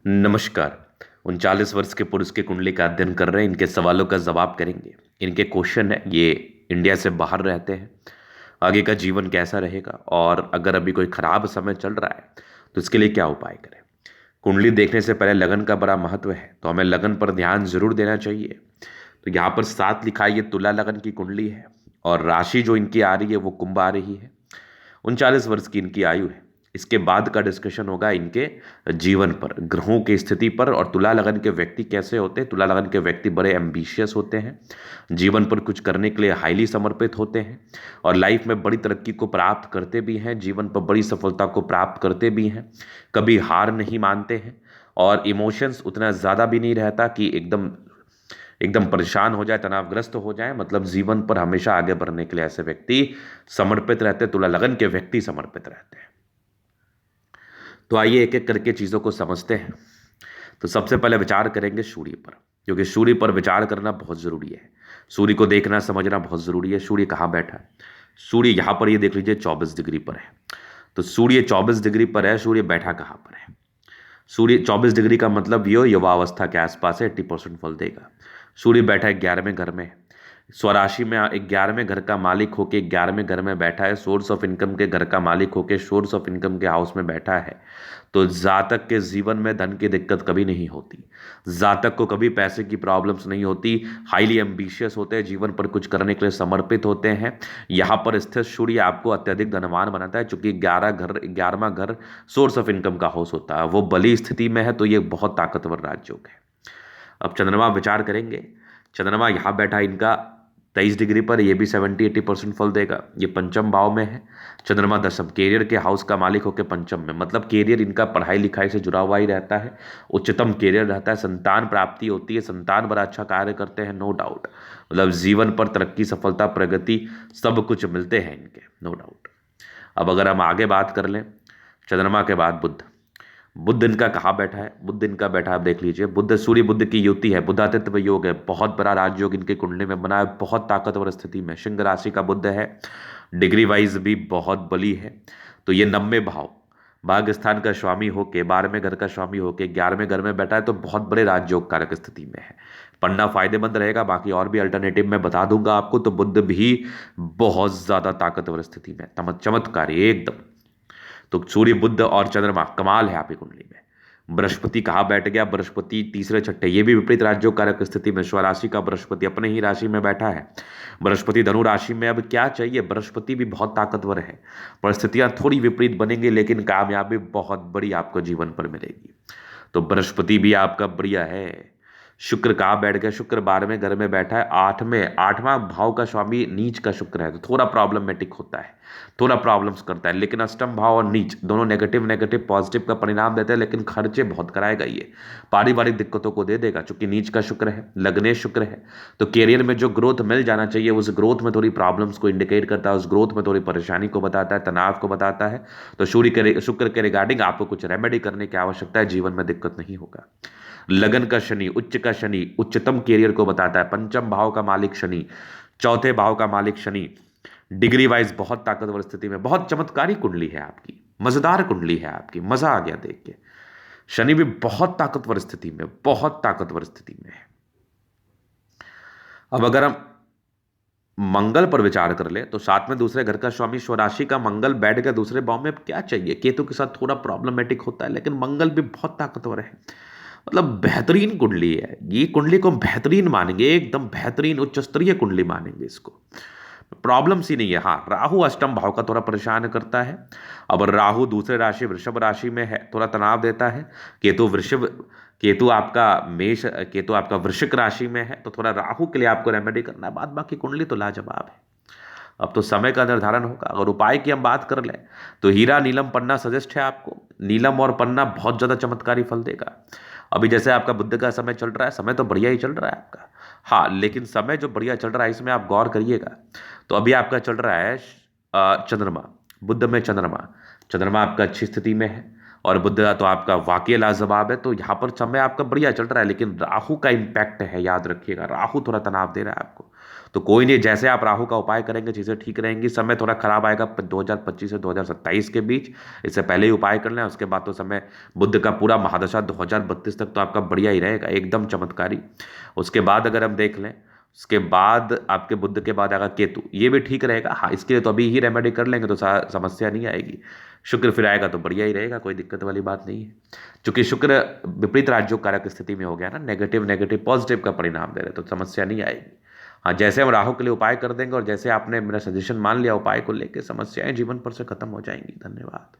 नमस्कार। 39 वर्ष के पुरुष की कुंडली का अध्ययन कर रहे हैं। इनके सवालों का जवाब करेंगे। इनके क्वेश्चन है, ये इंडिया से बाहर रहते हैं, आगे का जीवन कैसा रहेगा और अगर अभी कोई खराब समय चल रहा है तो इसके लिए क्या उपाय करें। कुंडली देखने से पहले लगन का बड़ा महत्व है, तो हमें लगन पर ध्यान जरूर देना चाहिए। तो यहाँ पर 7 लिखा है, ये तुला लगन की कुंडली है और राशि जो इनकी आ रही है वो कुंभ आ रही है। 39 वर्ष की इनकी आयु है। इसके बाद का डिस्कशन होगा इनके जीवन पर, ग्रहों की स्थिति पर और तुला लगन के व्यक्ति कैसे होते हैं। तुला लगन के व्यक्ति बड़े एम्बिशियस होते हैं, जीवन पर कुछ करने के लिए हाईली समर्पित होते हैं और लाइफ में बड़ी तरक्की को प्राप्त करते भी हैं, जीवन पर बड़ी सफलता को प्राप्त करते भी हैं, कभी हार नहीं मानते हैं और इमोशंस उतना ज़्यादा भी नहीं रहता कि एकदम एकदम परेशान हो जाए, तनावग्रस्त हो जाए। मतलब जीवन पर हमेशा आगे बढ़ने के लिए ऐसे व्यक्ति समर्पित रहते हैं, तुला लगन के व्यक्ति समर्पित रहते हैं। तो आइए एक एक करके चीज़ों को समझते हैं। तो सबसे पहले विचार करेंगे सूर्य पर, क्योंकि सूर्य पर विचार करना बहुत ज़रूरी है। सूर्य को देखना समझना बहुत ज़रूरी है। सूर्य कहाँ बैठा है? सूर्य यहाँ पर, ये देख लीजिए 24 डिग्री पर है। तो सूर्य 24 डिग्री पर है, सूर्य बैठा कहाँ पर है? सूर्य 24 डिग्री का मतलब ये युवावस्था के आसपास है, 80% फल देगा। सूर्य बैठा है 11वें घर में, स्वराशि में 11वें घर का मालिक होके 11वें घर में बैठा है, सोर्स ऑफ इनकम के घर का मालिक होके सोर्स ऑफ इनकम के हाउस में बैठा है। तो जातक के जीवन में धन की दिक्कत कभी नहीं होती, जातक को कभी पैसे की प्रॉब्लम्स नहीं होती, हाईली एम्बिशियस होते हैं, जीवन पर कुछ करने के लिए समर्पित होते हैं। यहाँ पर स्थित सूर्य आपको अत्यधिक धनवान बनाता है, चूंकि 11वां घर सोर्स ऑफ इनकम का हाउस होता है, वो बली स्थिति में है, तो ये बहुत ताकतवर राजयोग है। अब चंद्रमा विचार करेंगे। चंद्रमा यहाँ बैठा इनका 23 डिग्री पर, ये भी 70-80% फल देगा। ये पंचम भाव में है। चंद्रमा दशम, कैरियर के हाउस का मालिक होकर पंचम में, मतलब कैरियर इनका पढ़ाई लिखाई से जुड़ा हुआ ही रहता है, उच्चतम कैरियर रहता है, संतान प्राप्ति होती है, संतान बड़ा अच्छा कार्य करते हैं, नो डाउट। मतलब जीवन पर तरक्की, सफलता, प्रगति सब कुछ मिलते हैं इनके, नो डाउट। अब अगर हम आगे बात कर लें, चंद्रमा के बाद बुध। बुध इनका कहाँ बैठा है? बुध इनका बैठा है, आप देख लीजिए, बुध सूर्य बुध की युति है, बुधातित्व योग है, बहुत बड़ा राजयोग इनके कुंडली में बना है, बहुत ताकतवर स्थिति में। सिंह राशि का बुध है, डिग्री वाइज भी बहुत बली है। तो ये 90वें भाव, भाग्य स्थान का स्वामी होके, 12वें घर का स्वामी होके 11वें घर में बैठा है, तो बहुत बड़े राजयोग कारक स्थिति में है। पढ़ना फायदेमंद रहेगा, बाकी और भी अल्टरनेटिव मैं बता दूंगा आपको। तो बुध भी बहुत ज्यादा ताकतवर स्थिति में, चमत्कारी एकदम। तो सूर्य बुध और चंद्रमा कमाल है आपकी कुंडली में। बृहस्पति कहाँ बैठ गया? बृहस्पति तीसरे छठे, ये भी विपरीत राज्यों कारक स्थिति में, स्वराशि का बृहस्पति अपने ही राशि में बैठा है। बृहस्पति धनु राशि में। अब क्या चाहिए? बृहस्पति भी बहुत ताकतवर है, परिस्थितियां थोड़ी विपरीत बनेंगी लेकिन कामयाबी बहुत बड़ी आपको जीवन पर मिलेगी। तो बृहस्पति भी आपका बढ़िया है। शुक्र कहाँ बैठ गया? शुक्र 12वें घर में बैठा है, 8वां भाव का स्वामी नीच का शुक्र है, तो थोड़ा प्रॉब्लमेटिक होता है, थोड़ा प्रॉब्लम्स करता है। लेकिन अष्टम भाव और नीच दोनों नेगेटिव नेगेटिव पॉजिटिव का परिणाम देते हैं, लेकिन खर्चे बहुत कराएगा, ये पारिवारिक दिक्कतों को दे देगा, चूंकि नीच का शुक्र है, लग्नेश शुक्र है। तो कैरियर में जो ग्रोथ मिल जाना चाहिए, उस ग्रोथ में थोड़ी प्रॉब्लम्स को इंडिकेट करता है, उस ग्रोथ में थोड़ी परेशानी को बताता है, तनाव को बताता है। तो शुक्र के रिगार्डिंग आपको कुछ रेमेडी करने की आवश्यकता है, जीवन में दिक्कत नहीं होगा। लगन का शनि, उच्च का शनि उच्चतम कैरियर को बताता है, पंचम भाव का मालिक शनि, चौथे भाव का मालिक शनि, डिग्री वाइज बहुत ताकतवर स्थिति में, बहुत चमत्कारी कुंडली है आपकी, मजेदार कुंडली है आपकी, मजा आ गया देख के। शनि भी बहुत ताकतवर स्थिति में, बहुत ताकतवर स्थिति में है। अब अगर हम मंगल पर विचार कर ले, तो साथ में दूसरे घर का स्वामी स्वराशि का मंगल बैठ गया दूसरे भाव में। अब क्या चाहिए? केतु के साथ थोड़ा प्रॉब्लमेटिक होता है, लेकिन मंगल भी बहुत ताकतवर है, मतलब बेहतरीन कुंडली है। ये कुंडली को बेहतरीन मानेंगे, एकदम बेहतरीन उच्च स्तरीय कुंडली मानेंगे इसको, प्रॉब्लम्स ही नहीं है। हाँ, राहु अष्टम भाव का थोड़ा परेशान करता है। अब राहु दूसरे राशि वृषभ राशि में है, थोड़ा तनाव देता है। केतु आपका वृश्चिक राशि में है, तो थोड़ा राहु के लिए आपको रेमेडी करना है। बाद बाकी कुंडली तो लाजवाब है। अब तो समय का निर्धारण होगा। अगर उपाय की हम बात कर लें, तो हीरा नीलम पन्ना सजेस्ट है आपको। नीलम और पन्ना बहुत ज्यादा चमत्कारी फल देगा। अभी जैसे आपका बुध का समय चल रहा है, समय तो बढ़िया ही चल रहा है आपका। हाँ, लेकिन समय जो बढ़िया चल रहा है इसमें आप गौर करिएगा। तो अभी आपका चल रहा है चंद्रमा, बुध में चंद्रमा, चंद्रमा आपका अच्छी स्थिति में है और बुध तो आपका वाकई लाजवाब है। तो यहाँ पर समय आपका बढ़िया चल रहा है, लेकिन राहु का इंपैक्ट है, याद रखिएगा, राहु थोड़ा तनाव दे रहा है आपको। तो कोई नहीं, जैसे आप राहु का उपाय करेंगे चीज़ें ठीक रहेंगी। समय थोड़ा खराब आएगा 2025 से 2027 के बीच, इससे पहले ही उपाय कर लें। उसके बाद तो समय, बुद्ध का पूरा महादशा 2032 तक तो आपका बढ़िया ही रहेगा, एकदम चमत्कारी। उसके बाद अगर हम देख लें, उसके बाद आपके बुद्ध के बाद आएगा केतु, ये भी ठीक रहेगा। हाँ, इसके लिए तो अभी ही रेमेडी कर लेंगे तो समस्या नहीं आएगी। शुक्र फिर आएगा तो बढ़िया ही रहेगा, कोई दिक्कत वाली बात नहीं है। क्योंकि शुक्र विपरीत राजयोग कारक स्थिति में हो गया ना, नेगेटिव नेगेटिव पॉजिटिव का परिणाम दे रहे, तो समस्या नहीं आएगी। हाँ, जैसे हम राहु के लिए उपाय कर देंगे और जैसे आपने मेरा सजेशन मान लिया उपाय को लेकर, समस्याएं जीवन पर से खत्म हो जाएंगी। धन्यवाद।